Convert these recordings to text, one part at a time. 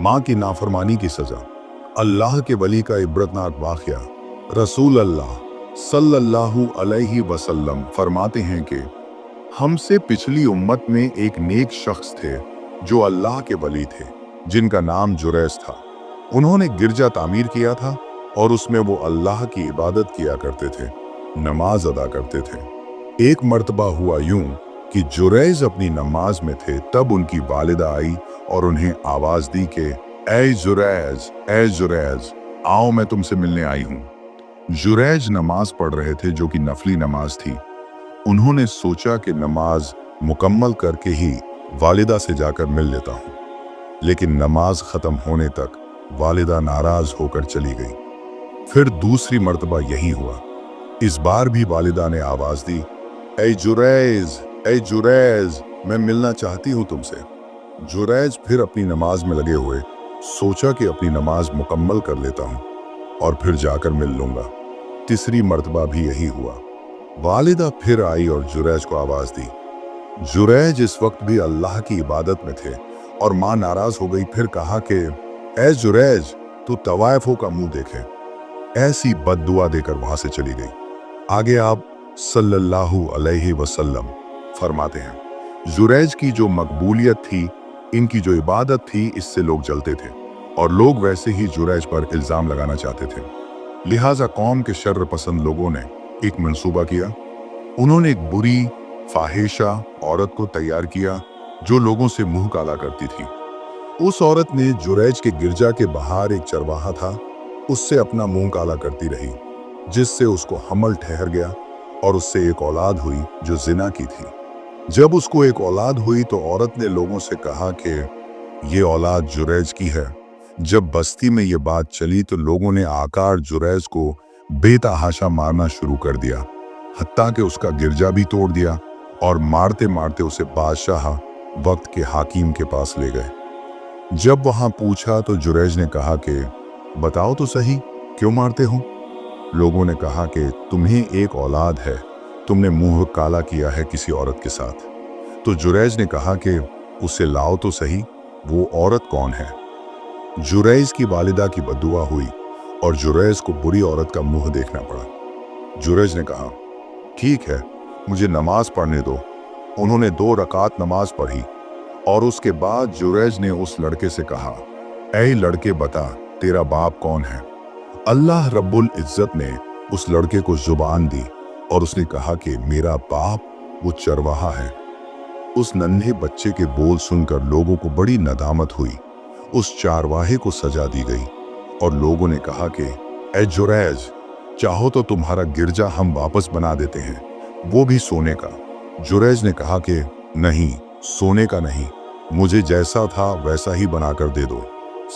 माँ की नाफरमानी की सजा। अल्लाह के वली का इबरतनाक वाक़या। रसूल अल्लाह सल्लल्लाहु अलैहि वसल्लम फरमाते हैं कि हमसे पिछली उम्मत में एक नेक शख्स थे जो अल्लाह के वली थे, जिनका नाम जुरैज था। उन्होंने गिरजा तामीर किया था और उसमें वो अल्लाह की इबादत किया करते थे, नमाज अदा करते थे। एक मर्तबा हुआ यूं कि जुरैज अपनी नमाज में थे, तब उनकी वालिदा आई और उन्हें आवाज दी कि ऐ जुरैज, आओ मैं तुमसे मिलने आई हूँ। जुरैज नमाज पढ़ रहे थे जो कि नफली नमाज थी। उन्होंने सोचा कि नमाज मुकम्मल करके ही वालिदा से जाकर मिल लेता हूँ, लेकिन नमाज खत्म होने तक वालिदा नाराज होकर चली गई। फिर दूसरी मर्तबा यही हुआ। इस बार भी वालिदा ने आवाज दी, ऐ जुरैज, मैं मिलना चाहती हूँ तुमसे। जुरैज फिर अपनी नमाज में लगे हुए सोचा कि अपनी नमाज मुकम्मल कर लेता हूँ और फिर जाकर मिल लूंगा। तीसरी मर्तबा भी यही हुआ। वालिदा फिर आई और जुरैज को आवाज दी। जुरैज इस वक्त भी अल्लाह की इबादत में थे और माँ नाराज हो गई। फिर कहा कि ऐ जुरैज, तू तवाइफों का मुंह देखे। ऐसी बद्दुआ देकर वहां से चली गई। आगे आप सल्लल्लाहु अलैहि वसल्लम फरमाते हैं, जुरैज की जो मकबूलियत थी, इनकी जो इबादत थी, इससे लोग जलते थे और लोग वैसे ही जुरैज पर इल्जाम लगाना चाहते थे। लिहाजा कौम के शर्र पसंद लोगों ने एक मंसूबा किया। उन्होंने एक बुरी फाहिशा औरत को तैयार किया जो लोगों से मुंह काला करती थी। उस औरत ने जुरैज के गिरजा के बाहर एक चरवाहा था, उससे अपना मुंह काला करती रही, जिससे उसको हमल ठहर गया और उससे एक औलाद हुई जो जिना की थी। जब उसको एक औलाद हुई तो औरत ने लोगों से कहा कि ये औलाद जुरैज की है। जब बस्ती में ये बात चली तो लोगों ने आकर जुरैज को बेतहाशा मारना शुरू कर दिया, हत्ता कि उसका गिरजा भी तोड़ दिया और मारते मारते उसे बादशाह वक्त के हाकिम के पास ले गए। जब वहां पूछा तो जुरैज ने कहा कि बताओ तो सही, क्यों मारते हो? लोगों ने कहा कि तुम्हें एक औलाद है, तुमने मुंह काला किया है किसी औरत के साथ। तो जुरैज ने कहा कि उसे लाओ तो सही, वो औरत कौन है? जुरैज की वालिदा की बद्दुआ हुई और जुरैज को बुरी औरत का मुंह देखना पड़ा। जुरैज ने कहा, ठीक है, मुझे नमाज पढ़ने दो। उन्होंने 2 रकात नमाज पढ़ी और उसके बाद जुरैज ने उस लड़के से कहा, ऐ लड़के, बता तेरा बाप कौन है? अल्लाह रब्बुल इज्जत ने उस लड़के को जुबान दी और उसने कहा कि मेरा बाप वो चरवाहा है। उस नन्हे बच्चे के बोल सुनकर लोगों को बड़ी नदामत हुई। उस चरवाहे को सजा दी गई और लोगों ने कहा कि ऐ जुरैज, चाहो तो तुम्हारा गिरजा हम वापस बना देते हैं, वो भी सोने का। जुरैज ने कहा कि नहीं, सोने का नहीं, मुझे जैसा था वैसा ही बनाकर दे दो।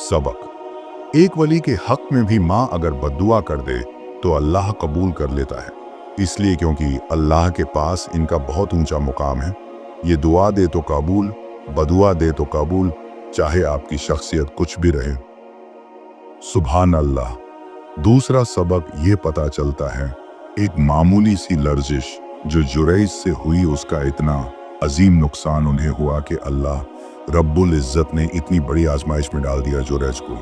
सबक: एक वली के हक में भी माँ अगर बद्दुआ कर दे तो अल्लाह कबूल कर लेता है, इसलिए क्योंकि अल्लाह के पास इनका बहुत ऊंचा मुकाम है। ये दुआ दे तो कबूल, बदुआ दे तो कबूल, चाहे आपकी शख्सियत कुछ भी रहे। सुभान अल्लाह। दूसरा सबक ये पता चलता है, एक मामूली सी लर्जिश जो जुरैज से हुई, उसका इतना अजीम नुकसान उन्हें हुआ कि अल्लाह रब्बुल इज्जत ने इतनी बड़ी आजमाइश में डाल दिया जुरैज को।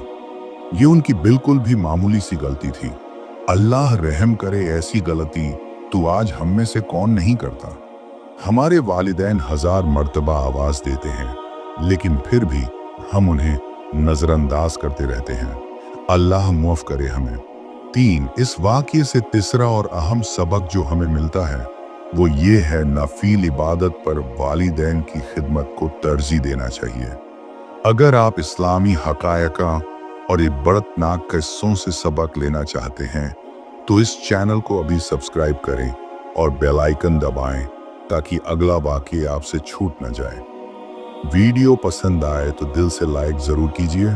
ये उनकी बिल्कुल भी मामूली सी गलती थी। अल्लाह रहम करे, ऐसी गलती तो आज हम में से कौन नहीं करता। हमारे वालिदैन 1000 मर्तबा आवाज देते हैं, लेकिन फिर भी हम उन्हें नजरअंदाज करते रहते हैं। अल्लाह मुआफ करे हमें। 3, इस वाक़ये से तीसरा और अहम सबक जो हमें मिलता है वो ये है, नफील इबादत पर वालिदैन की खिदमत को तरजीह देना चाहिए। अगर आप इस्लामी हकायका और इबरतनाक किस्सों से सबक लेना चाहते हैं तो इस चैनल को अभी सब्सक्राइब करें और बेल आइकन दबाएं ताकि अगला वाक़या आपसे छूट न जाए। वीडियो पसंद आए तो दिल से लाइक ज़रूर कीजिए।